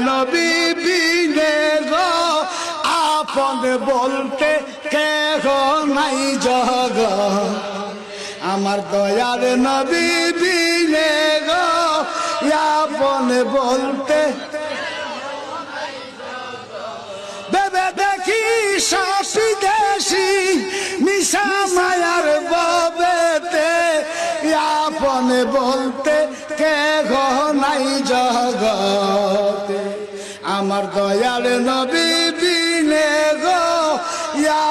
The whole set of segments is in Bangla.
নবী বিনে গো আপন বলতে কেহ নাই জগৎ আমার দয়ার নবী বিনে গো আপন বলতে বেবে দেখি শাসি দেশি মিশা মায়ার ববেতে আপন বলতে কেহ নাই জগতে আমার দয়াল নবী বিনে গো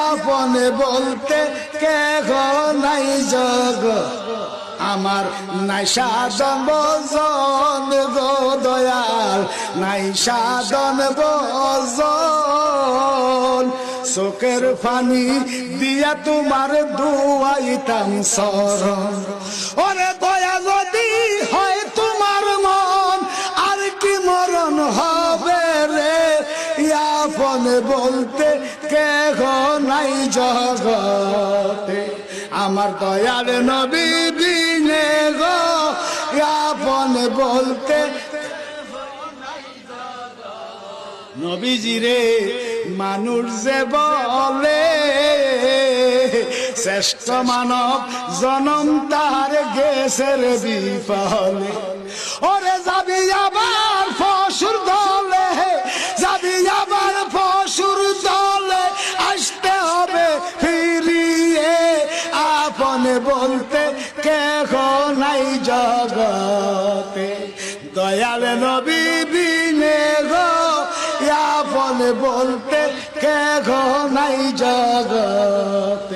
আপন বলতে কেহ নাই জগত আমার নাই সাধন ভজন গো দয়াল নাই সাধন ভজন চোখের পানি দিয়া তোমার দুয়াইতাম শরণ ওরে দয়া যদি হয় তোমার মন আর কি মরণ হবে রে আপন বলতে কেহ নাই জগতে আমার দয়াল নবী বিনে গো আপন বলতে নবীজি রে মানুষ যে বলে শ্রেষ্ঠ মানব জনম তার গেছের বিফলে ওরে যাবি আবার পশুর দলে যাবি আবার পশুর দলে আসতে হবে ফিরিয়ে আপন বলতে কেহ নাই জগতে দয়াল নবী বিনে গো আপন বলতে কেহ নাই জগৎ